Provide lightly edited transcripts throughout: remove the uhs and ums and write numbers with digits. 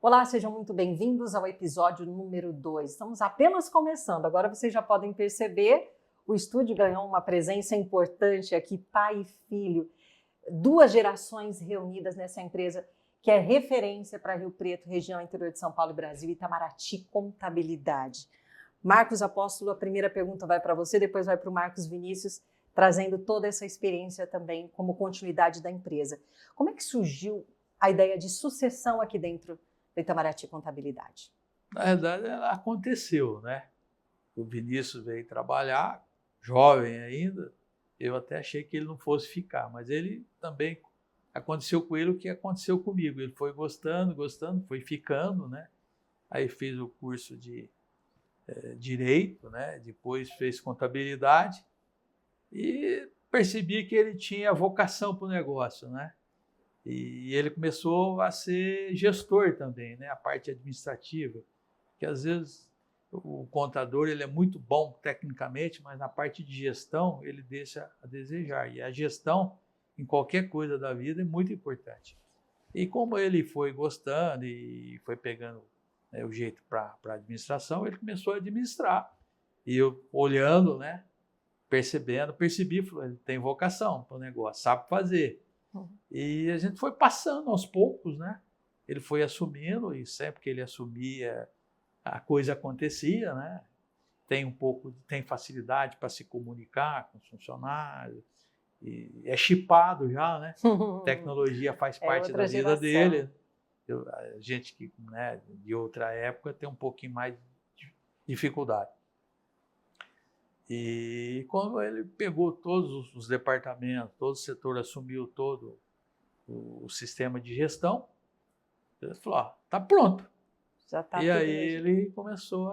Olá, sejam muito bem-vindos ao episódio número 2. Estamos apenas começando. Agora vocês já podem perceber, o estúdio ganhou uma presença importante aqui, pai e filho. 2 gerações reunidas nessa empresa que é referência para Rio Preto, região interior de São Paulo e Brasil, Itamaraty Contabilidade. Marcos Apóstolo, a primeira pergunta vai para você, depois vai para o Marcos Vinícius, trazendo toda essa experiência também como continuidade da empresa. Como é que surgiu a ideia de sucessão aqui dentro do Itamaraty Contabilidade? Na verdade, ela aconteceu, né? O Vinícius veio trabalhar, jovem ainda, eu até achei que ele não fosse ficar, mas ele também, aconteceu com ele o que aconteceu comigo, ele foi gostando, foi ficando, né? Aí fez o curso de Direito, né? Depois fez Contabilidade e percebi que ele tinha vocação para o negócio, né? E ele começou a ser gestor também, né? A parte administrativa, que às vezes o contador ele é muito bom tecnicamente, mas na parte de gestão ele deixa a desejar. E a gestão em qualquer coisa da vida é muito importante. E como ele foi gostando e foi pegando, né, o jeito para a administração, ele começou a administrar. E eu olhando, né, percebi, falei, ele tem vocação para o negócio, sabe fazer. E a gente foi passando aos poucos, né? Ele foi assumindo e sempre que ele assumia, a coisa acontecia, né? Tem facilidade para se comunicar com os funcionários, e é chipado já, né? Tecnologia faz parte da vida dele. A gente que, né, de outra época tem um pouquinho mais de dificuldade. E quando ele pegou todos os departamentos, todo o setor, assumiu todo o sistema de gestão, ele falou, tá pronto. Já tá E aí ele começou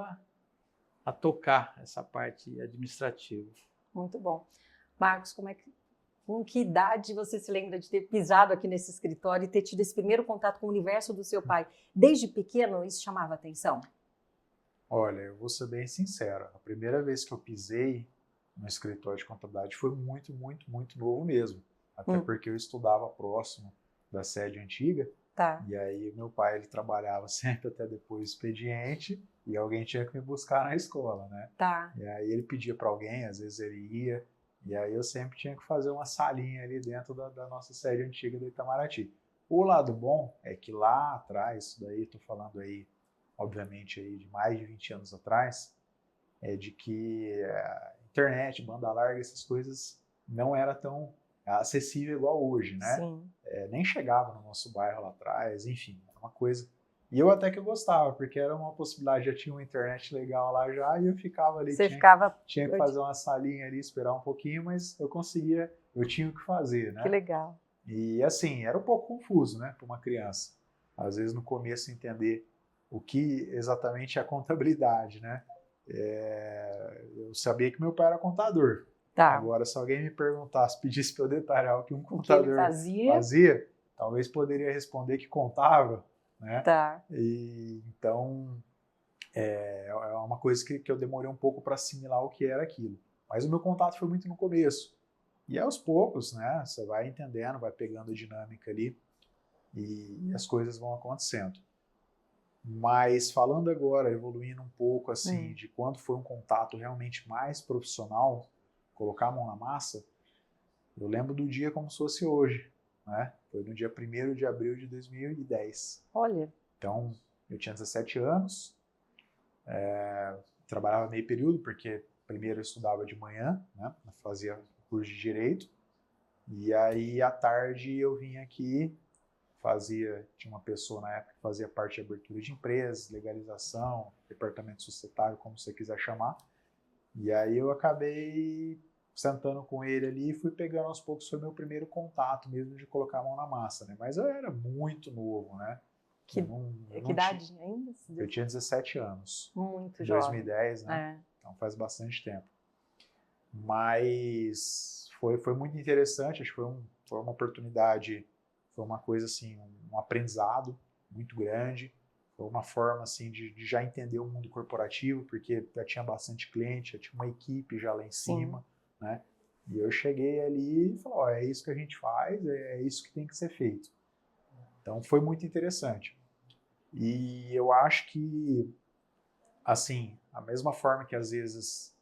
a tocar essa parte administrativa. Muito bom. Marcos, com que idade você se lembra de ter pisado aqui nesse escritório e ter tido esse primeiro contato com o universo do seu pai? Desde pequeno isso chamava atenção? Olha, eu vou ser bem sincero, a primeira vez que eu pisei no escritório de contabilidade foi muito, muito, muito novo mesmo. Até porque eu estudava próximo da sede antiga. Tá. E aí meu pai ele trabalhava sempre até depois do expediente e alguém tinha que me buscar na escola, né? Tá. E aí ele pedia para alguém, às vezes ele ia, e aí eu sempre tinha que fazer uma salinha ali dentro da nossa sede antiga do Itamaraty. O lado bom é que lá atrás, isso daí estou falando aí, obviamente aí de mais de 20 anos atrás, é de que internet, banda larga, essas coisas não era tão acessível igual hoje, né? Sim. Nem chegava no nosso bairro lá atrás, enfim, era uma coisa. E eu até que eu gostava, porque era uma possibilidade, já tinha uma internet legal lá já, e eu ficava ali, tinha que fazer uma salinha ali, esperar um pouquinho, mas eu tinha o que fazer, né? Que legal. E assim, era um pouco confuso, né, para uma criança. Às vezes no começo entender o que exatamente é a contabilidade, né? Eu sabia que meu pai era contador. Tá. Agora, se alguém me perguntasse, pedisse para eu detalhar o que um contador fazia, talvez poderia responder que contava, né? Tá. E, então, é uma coisa que eu demorei um pouco para assimilar o que era aquilo. Mas o meu contato foi muito no começo. E aos poucos, né? Você vai entendendo, vai pegando a dinâmica ali e as coisas vão acontecendo. Mas falando agora, evoluindo um pouco assim, de quando foi um contato realmente mais profissional, colocar a mão na massa, eu lembro do dia como se fosse hoje, né? Foi no dia 1º de abril de 2010. Olha. Então, eu tinha 17 anos, trabalhava meio período, porque primeiro eu estudava de manhã, né? Fazia curso de Direito, e aí à tarde eu vinha aqui, tinha uma pessoa na época que fazia parte de abertura de empresas, legalização, departamento societário, como você quiser chamar. E aí eu acabei sentando com ele ali e fui pegando aos poucos, foi meu primeiro contato mesmo de colocar a mão na massa, né? Mas eu era muito novo, né? Que idade ainda? Eu tinha 17 anos. Muito em jovem. 2010, né? Então faz bastante tempo. Mas foi muito interessante, acho que foi uma oportunidade, foi uma coisa assim, um aprendizado muito grande, foi uma forma assim de já entender o mundo corporativo, porque já tinha bastante cliente, já tinha uma equipe já lá em cima, né? E eu cheguei ali e falei, é isso que a gente faz, é isso que tem que ser feito. Então foi muito interessante. E eu acho que, assim, a mesma forma que às vezes,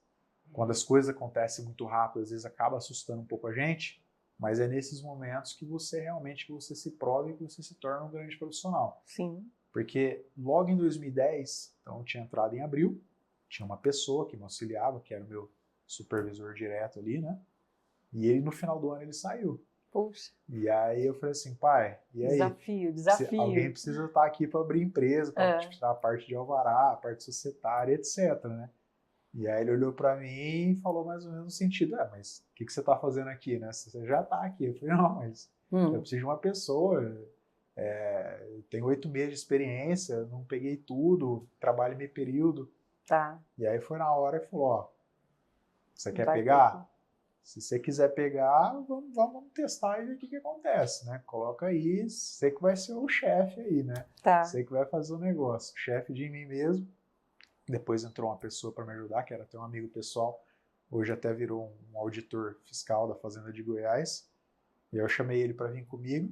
quando as coisas acontecem muito rápido, às vezes acaba assustando um pouco a gente, mas é nesses momentos que você realmente que você se prova e que você se torna um grande profissional. Sim. Porque logo em 2010, então eu tinha entrado em abril, tinha uma pessoa que me auxiliava, que era o meu supervisor direto ali, né? E ele no final do ano ele saiu. Puxa, E aí eu falei assim, pai, e aí? Alguém desafio. precisa estar aqui para abrir empresa, para tirar a parte de alvará, a parte societária, etc, né? E aí ele olhou para mim e falou mais ou menos no sentido, mas o que você está fazendo aqui, né? Você já está aqui. Eu falei, não, mas eu preciso de uma pessoa, eu tenho 8 meses de experiência, não peguei tudo, trabalho meio período. Tá. E aí foi na hora e falou, ó, você quer Vai pegar? Se você quiser pegar, vamos testar e ver o que acontece, né? Coloca aí, você que vai ser o chefe aí, né? Tá. Você que vai fazer o negócio. Chefe de mim mesmo. Depois entrou uma pessoa para me ajudar, que era até um amigo pessoal. Hoje até virou um auditor fiscal da Fazenda de Goiás. E aí eu chamei ele para vir comigo.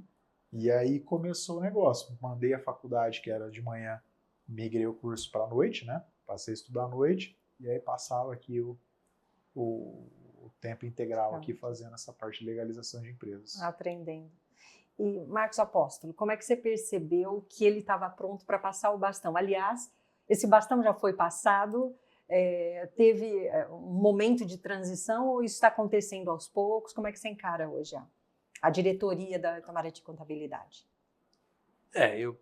E aí começou o negócio. Mandei a faculdade, que era de manhã, migrei o curso para a noite, né? Passei a estudar à noite. E aí passava aqui o tempo integral aqui fazendo essa parte de legalização de empresas. Aprendendo. E Marcos Apóstolo, como é que você percebeu que ele estava pronto para passar o bastão? Aliás, esse bastão já foi passado, teve um momento de transição ou isso está acontecendo aos poucos? Como é que você encara hoje a diretoria da Itamaraty Contabilidade? Eu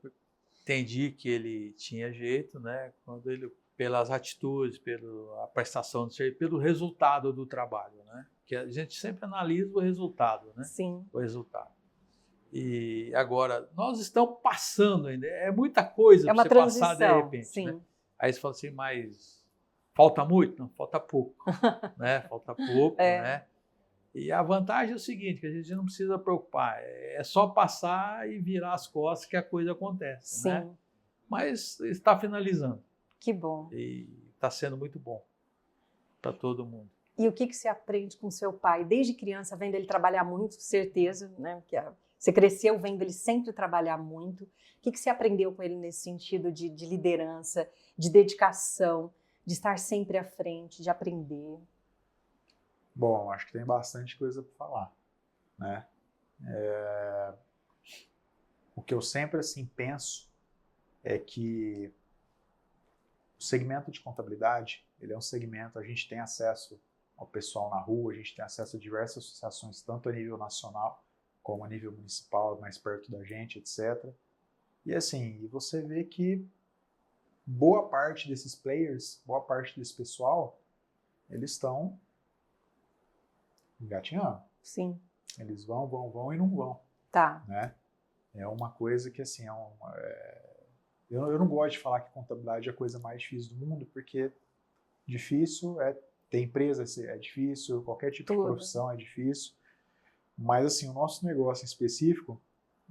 entendi que ele tinha jeito, né? Quando ele, pelas atitudes, pela prestação de serviço, pelo resultado do trabalho, né? Que a gente sempre analisa o resultado, né? Sim. O resultado. E agora, nós estamos passando ainda, é muita coisa para você passar de repente, sim. né? Aí você fala assim, mas falta muito? Não, falta pouco, né? Falta pouco, né? E a vantagem é o seguinte, que a gente não precisa preocupar, é só passar e virar as costas que a coisa acontece, sim. né? Mas está finalizando. Que bom. E está sendo muito bom para todo mundo. E o que você aprende com seu pai? Desde criança, vendo ele trabalhar muito, certeza, né? Você cresceu vendo ele sempre trabalhar muito. O que você aprendeu com ele nesse sentido de liderança, de dedicação, de estar sempre à frente, de aprender? Bom, acho que tem bastante coisa para falar, né? O que eu sempre assim penso é que o segmento de contabilidade, ele é um segmento, a gente tem acesso ao pessoal na rua, a gente tem acesso a diversas associações, tanto a nível nacional como a nível municipal, mais perto da gente, etc. E assim, você vê que boa parte desses players, boa parte desse pessoal, eles estão engatinhando. Sim. Eles vão e não vão. Tá. Né? É uma coisa que, assim, eu não gosto de falar que contabilidade é a coisa mais difícil do mundo, porque difícil ter empresa é difícil, qualquer tipo de profissão é difícil. Mas, assim, o nosso negócio em específico,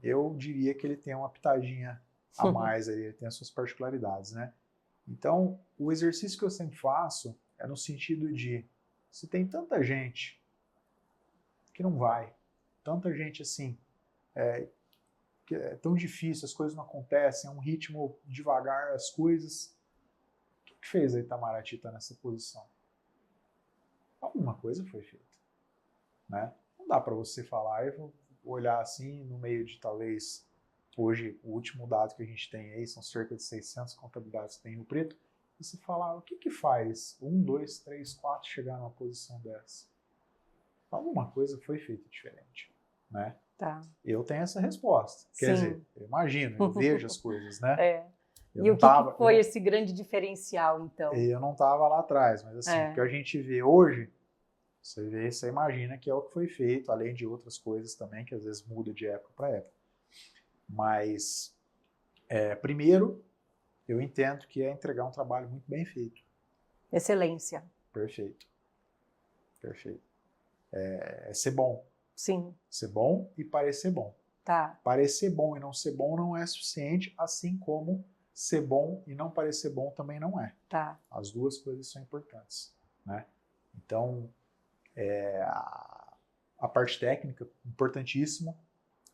eu diria que ele tem uma pitadinha a mais, ele tem as suas particularidades, né? Então, o exercício que eu sempre faço é no sentido de, se tem tanta gente que não vai, tanta gente assim, que é tão difícil, as coisas não acontecem, é um ritmo devagar, as coisas. O que fez a Itamaraty estar nessa posição? Alguma coisa foi feita, né? Não dá para você falar, eu vou olhar assim, no meio de talvez, hoje, o último dado que a gente tem aí, são cerca de 600 contabilidades que tem em Rio Preto, e se falar, o que faz 1, 2, 3, 4 chegar numa posição dessa? Alguma coisa foi feita diferente, né? Tá. Eu tenho essa resposta. Quer dizer, eu imagino, eu vejo as coisas, né? E o que foi esse grande diferencial, então? Eu não estava lá atrás, mas assim, o que a gente vê hoje, você imagina que é o que foi feito, além de outras coisas também, que às vezes muda de época para época. Mas, primeiro, eu entendo que é entregar um trabalho muito bem feito. Excelência. Perfeito. Perfeito. É ser bom. Sim. Ser bom e parecer bom. Tá. Parecer bom e não ser bom não é suficiente, assim como ser bom e não parecer bom também não é. Tá. As duas coisas são importantes, né? Então, a parte técnica, importantíssimo.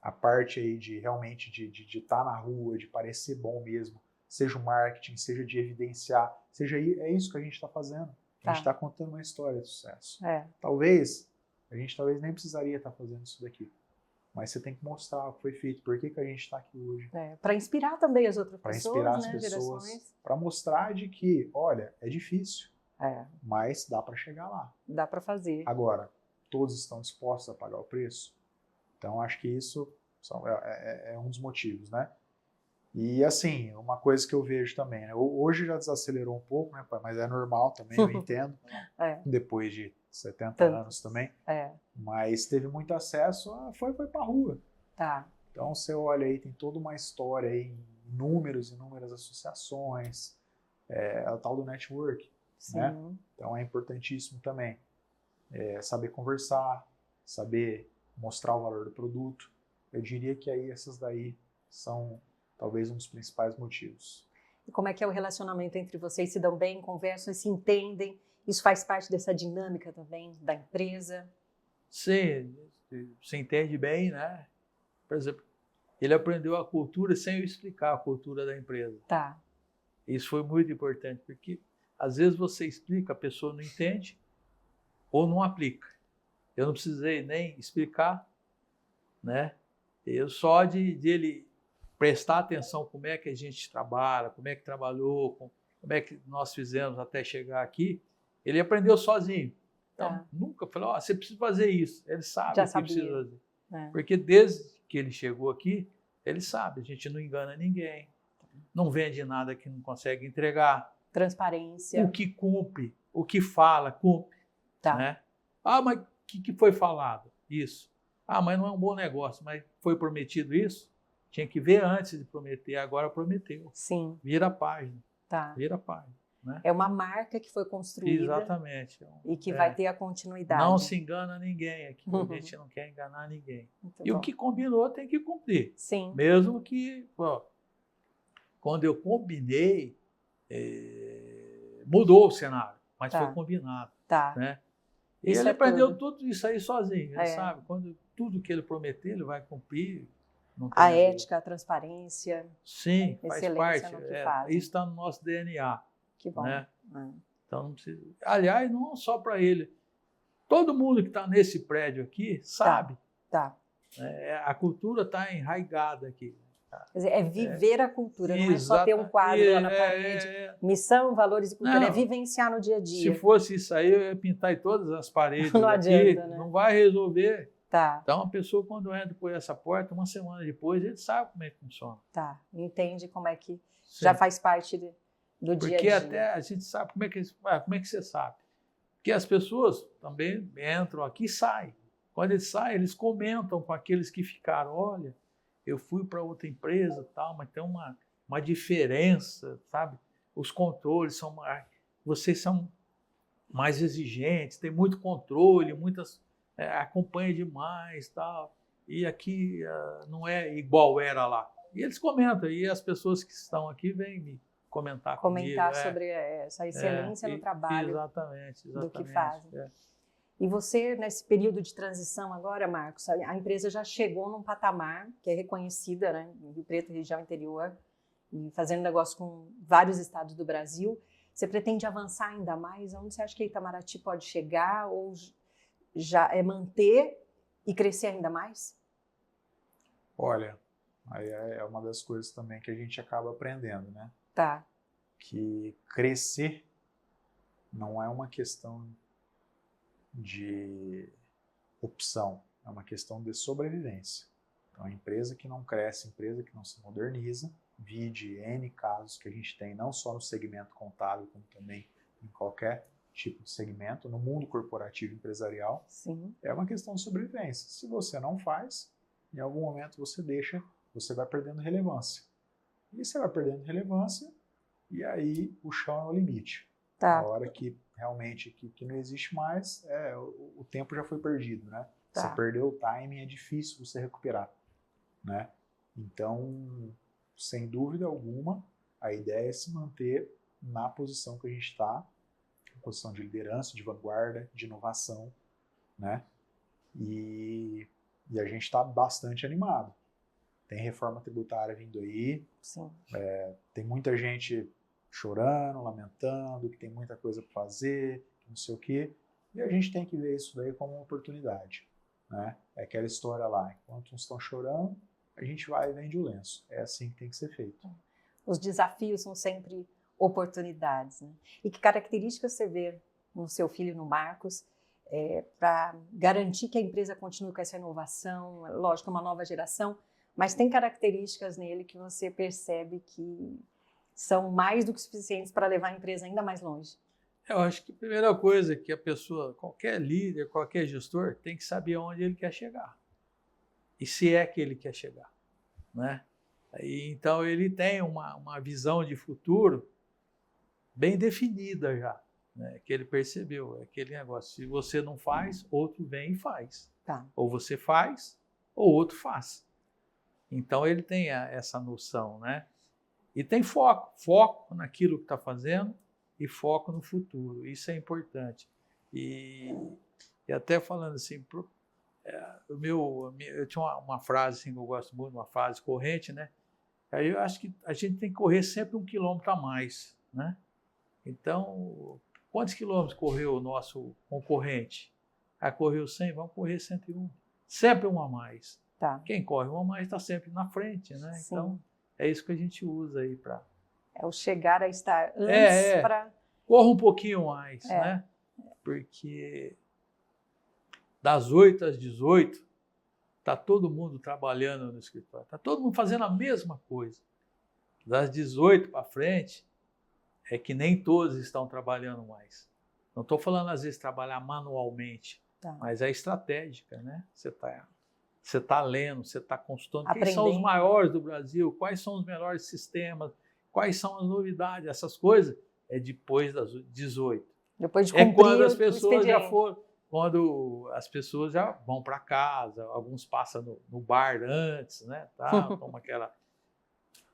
a parte aí de realmente de estar na rua, de parecer bom mesmo, seja o marketing, seja de evidenciar, seja é isso que a gente está fazendo. A gente está contando uma história de sucesso. A gente talvez nem precisaria estar fazendo isso daqui. Mas você tem que mostrar o que foi feito, por que a gente está aqui hoje. Para inspirar também as outras pessoas. Para inspirar as pessoas. Para mostrar de que, olha, é difícil, mas dá para chegar lá. Dá para fazer. Agora, todos estão dispostos a pagar o preço? Então, acho que isso é um dos motivos, né? E, assim, uma coisa que eu vejo também, né? Hoje já desacelerou um pouco, né, pai? Mas é normal também, eu entendo. Depois de 70 anos também. Mas teve muito acesso, foi para a rua. Então, você olha aí, tem toda uma história aí, inúmeras associações, o tal do network, né? Então, é importantíssimo também saber conversar, saber mostrar o valor do produto. Eu diria que aí essas daí são talvez um dos principais motivos. E como é que é o relacionamento entre vocês? Se dão bem, conversam, se entendem? Isso faz parte dessa dinâmica também da empresa? Sim, se entende bem, né? Por exemplo, ele aprendeu a cultura sem eu explicar a cultura da empresa. Isso foi muito importante, porque às vezes você explica, a pessoa não entende ou não aplica. Eu não precisei nem explicar, né? Eu só de ele prestar atenção como é que a gente trabalha, como é que trabalhou, como é que nós fizemos até chegar aqui, ele aprendeu sozinho. Então, nunca falou, você precisa fazer isso. Ele sabe o que precisa fazer. Porque desde que ele chegou aqui, ele sabe, a gente não engana ninguém, não vende nada que não consegue entregar. Transparência. O que cumpre, o que fala, cumpre. Né? Mas o que foi falado? Isso. Mas não é um bom negócio, mas foi prometido isso? Tinha que ver antes de prometer, agora prometeu. Sim. Vira a página. Vira a página. Né? É uma marca que foi construída. Exatamente. E que vai ter a continuidade. Não se engana ninguém aqui. A gente não quer enganar ninguém. Muito bom. O que combinou tem que cumprir. Sim. Mesmo que, quando eu combinei, mudou o cenário, mas foi combinado. Né? E ele aprendeu tudo isso aí sozinho. Ele sabe, quando tudo que ele prometer, ele vai cumprir. A ética, a transparência. Sim, faz parte. Isso está no nosso DNA. Que bom. Né? Então não precisa. Aliás, não só para ele. Todo mundo que está nesse prédio aqui sabe. A cultura está enraizada aqui. Quer dizer, é viver a cultura, não é só ter um quadro lá na parede. Missão, valores e cultura, é vivenciar no dia a dia. Se fosse isso aí, eu ia pintar em todas as paredes não aqui, adianta, né? Não vai resolver. Então, a pessoa, quando entra por essa porta, uma semana depois, ele sabe como é que funciona. Entende como é que já faz parte do dia a dia. Porque até a gente sabe como é que você sabe. Porque as pessoas também entram aqui e saem. Quando eles saem, eles comentam com aqueles que ficaram, olha, eu fui para outra empresa, mas tem uma diferença, sabe? Os controles são mais, vocês são mais exigentes, tem muito controle, acompanha demais, tal. E aqui não é igual era lá. E eles comentam, e as pessoas que estão aqui vêm me comentar comigo. Sobre essa excelência no trabalho. Exatamente. Do que fazem. E você, nesse período de transição agora, Marcos, a empresa já chegou num patamar que é reconhecida, né, em Rio Preto, região interior, e fazendo negócio com vários estados do Brasil. Você pretende avançar ainda mais? Onde você acha que a Itamaraty pode chegar ou já manter e crescer ainda mais? Olha, aí é uma das coisas também que a gente acaba aprendendo, né? Que crescer não é uma questão de opção, é uma questão de sobrevivência. Então, a empresa que não cresce, empresa que não se moderniza, vide N casos que a gente tem, não só no segmento contábil, como também em qualquer tipo de segmento, no mundo corporativo empresarial, é uma questão de sobrevivência. Se você não faz, em algum momento você vai perdendo relevância. E você vai perdendo relevância, e aí o chão é o limite. A hora que realmente que não existe mais, o tempo já foi perdido, né? Você perdeu o timing, é difícil você recuperar, né? Então, sem dúvida alguma, a ideia é se manter na posição que a gente está, posição de liderança, de vanguarda, de inovação, né? E E a gente está bastante animado. Tem reforma tributária vindo aí, Sim. Tem muita gente chorando, lamentando, que tem muita coisa para fazer, não sei o quê. E a gente tem que ver isso daí como uma oportunidade, né? É aquela história lá, enquanto uns estão chorando, a gente vai e vende o lenço. É assim que tem que ser feito. Os desafios são sempre oportunidades, né? E que características você vê no seu filho, no Marcos, para garantir que a empresa continue com essa inovação? Lógico, uma nova geração, mas tem características nele que você percebe que são mais do que suficientes para levar a empresa ainda mais longe? Eu acho que a primeira coisa que a pessoa, qualquer líder, qualquer gestor, tem que saber onde ele quer chegar. E se é que ele quer chegar, né? Então ele tem uma visão de futuro bem definida já, né? Que ele percebeu, é aquele negócio, se você não faz, outro vem e faz. Tá. Ou você faz, ou outro faz. Então ele tem essa noção, né? E tem foco naquilo que está fazendo e foco no futuro. Isso é importante. E até falando assim, eu tinha uma frase assim, que eu gosto muito, uma frase corrente, né? Aí eu acho que a gente tem que correr sempre 1 quilômetro a mais, né? Então, quantos quilômetros correu o nosso concorrente? Correu 100, vamos correr 101. Sempre um a mais. Tá. Quem corre um a mais está sempre na frente, né? Sim. Então, é isso que a gente usa aí para... É o chegar a estar antes para... Corra um pouquinho mais, né? Porque das 8 às 18, está todo mundo trabalhando no escritório. Está todo mundo fazendo a mesma coisa. Das 18 para frente, é que nem todos estão trabalhando mais. Não estou falando, às vezes, trabalhar manualmente, mas é estratégica, né? Você tá lendo, você está consultando. Quem são os maiores do Brasil? Quais são os melhores sistemas? Quais são as novidades? Essas coisas é depois das 18. Depois de cumprir quando as pessoas quando as pessoas já vão para casa, alguns passam no bar antes, né? Toma aquela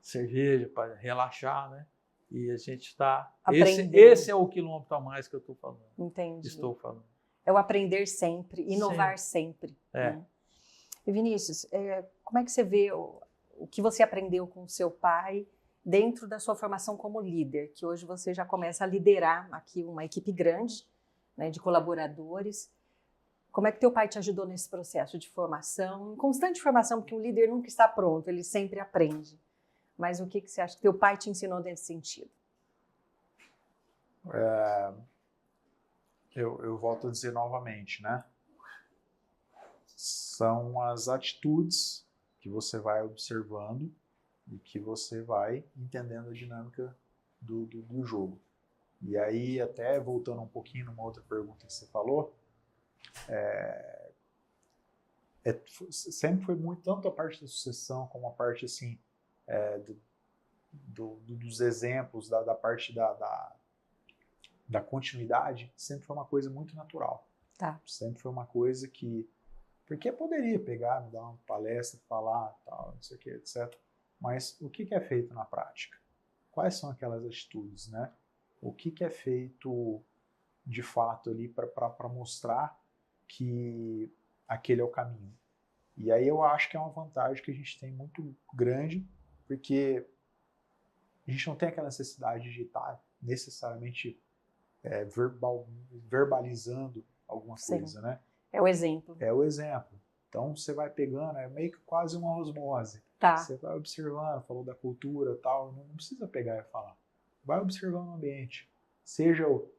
cerveja para relaxar, né? E a gente está... Esse é o quilômetro a mais que eu estou falando. Entendi. Estou falando. É o aprender sempre, inovar sempre. Né? E Vinícius, como é que você vê o que você aprendeu com o seu pai dentro da sua formação como líder? Que hoje você já começa a liderar aqui uma equipe grande, né, de colaboradores. Como é que teu pai te ajudou nesse processo de formação? Em constante formação, porque o líder nunca está pronto, ele sempre aprende. Mas o que você acha que teu pai te ensinou nesse sentido? Eu volto a dizer novamente, né? São as atitudes que você vai observando e que você vai entendendo a dinâmica do jogo. E aí, até voltando um pouquinho numa outra pergunta que você falou, sempre foi muito, tanto a parte da sucessão como a parte assim, dos exemplos, da parte da continuidade, sempre foi uma coisa muito natural. Tá. Sempre foi uma coisa que... Porque poderia pegar, me dar uma palestra, falar, tal, não sei o que, etc. Mas o que é feito na prática? Quais são aquelas atitudes, né? O que é feito de fato ali para mostrar que aquele é o caminho? E aí eu acho que é uma vantagem que a gente tem muito grande, porque a gente não tem aquela necessidade de estar necessariamente verbalizando alguma coisa, né? É o exemplo. É o exemplo. Então você vai pegando, é meio que quase uma osmose. Tá. Você vai observando, falou da cultura e tal, não precisa pegar e falar. Vai observando o ambiente.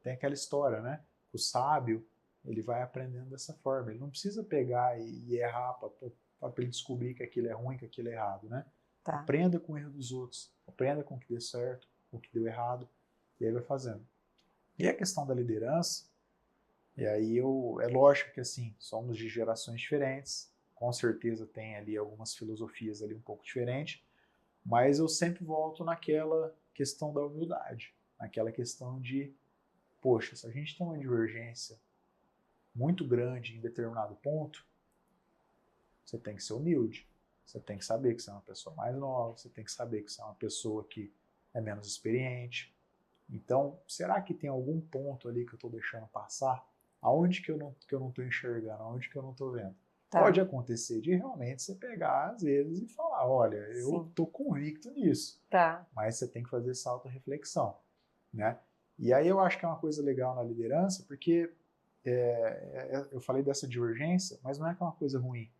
Tem aquela história, né? O sábio, ele vai aprendendo dessa forma. Ele não precisa pegar e errar para ele descobrir que aquilo é ruim, que aquilo é errado, né? Tá. Aprenda com o erro dos outros. Aprenda com o que deu certo, com o que deu errado. E aí vai fazendo. E a questão da liderança, e aí é lógico que assim, somos de gerações diferentes, com certeza tem ali algumas filosofias ali um pouco diferentes, mas eu sempre volto naquela questão da humildade, naquela questão de, poxa, se a gente tem uma divergência muito grande em determinado ponto, você tem que ser humilde, você tem que saber que você é uma pessoa mais nova, você tem que saber que você é uma pessoa que é menos experiente. Então, será que tem algum ponto ali que eu estou deixando passar? Aonde que eu não estou enxergando? Aonde que eu não estou vendo? Tá. Pode acontecer de realmente você pegar, às vezes, e falar, olha, eu Sim. estou convicto nisso. Tá. Mas você tem que fazer essa autorreflexão, né? E aí eu acho que é uma coisa legal na liderança, porque eu falei dessa divergência, mas não é que é uma coisa ruim.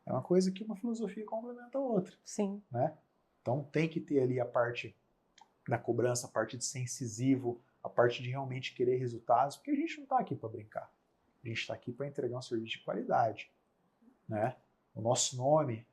É uma coisa que uma filosofia complementa a outra, Sim. né? Então tem que ter ali a parte da cobrança, a parte de ser incisivo, a parte de realmente querer resultados, porque a gente não está aqui para brincar. A gente está aqui para entregar um serviço de qualidade, né? O nosso nome,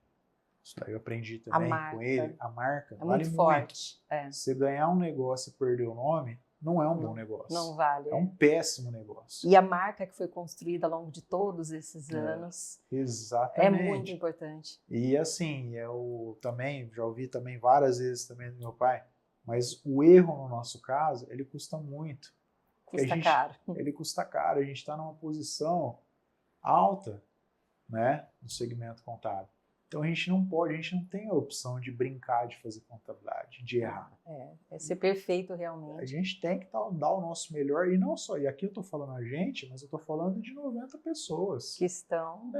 isso daí eu aprendi também com ele, a marca é vale muito forte. muito. Você ganhar um negócio e perder o nome, não é um bom negócio. Não vale. É um péssimo negócio. E a marca que foi construída ao longo de todos esses anos Exatamente. é muito importante. E assim, eu também já ouvi também várias vezes também do meu pai, mas o erro no nosso caso, ele custa muito. Custa caro. Ele custa caro. A gente está numa posição alta, né, no segmento contábil. Então a gente não pode, a gente não tem a opção de brincar de fazer contabilidade, de errar. É ser perfeito realmente. A gente tem que dar o nosso melhor, e não só, e aqui eu estou falando a gente, mas eu estou falando de 90 pessoas. Que estão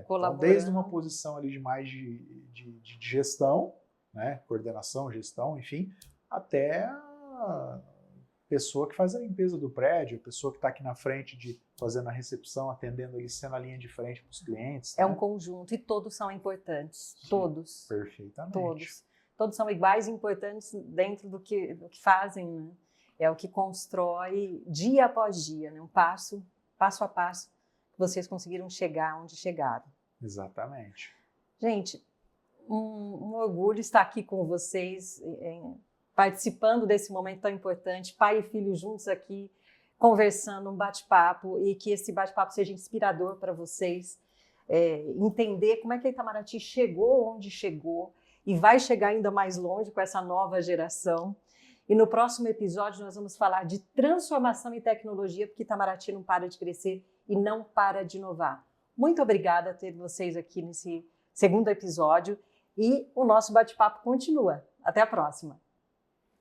Então, desde uma posição ali de mais de gestão, né, coordenação, gestão, enfim, até a pessoa que faz a limpeza do prédio, a pessoa que está aqui na frente fazendo a recepção, atendendo ali, sendo a linha de frente para os clientes. É um conjunto e todos são importantes. Sim, todos. Perfeitamente. Todos são iguais e importantes dentro do que fazem, né? É o que constrói dia após dia, né? Passo a passo, que vocês conseguiram chegar onde chegaram. Exatamente. Gente, um orgulho estar aqui com vocês, participando desse momento tão importante, pai e filho juntos aqui, conversando, um bate-papo, e que esse bate-papo seja inspirador para vocês, entender como é que a Itamaraty chegou onde chegou e vai chegar ainda mais longe com essa nova geração. E no próximo episódio nós vamos falar de transformação e tecnologia, porque Itamaraty não para de crescer e não para de inovar. Muito obrigada por ter vocês aqui nesse segundo episódio, e o nosso bate-papo continua. Até a próxima!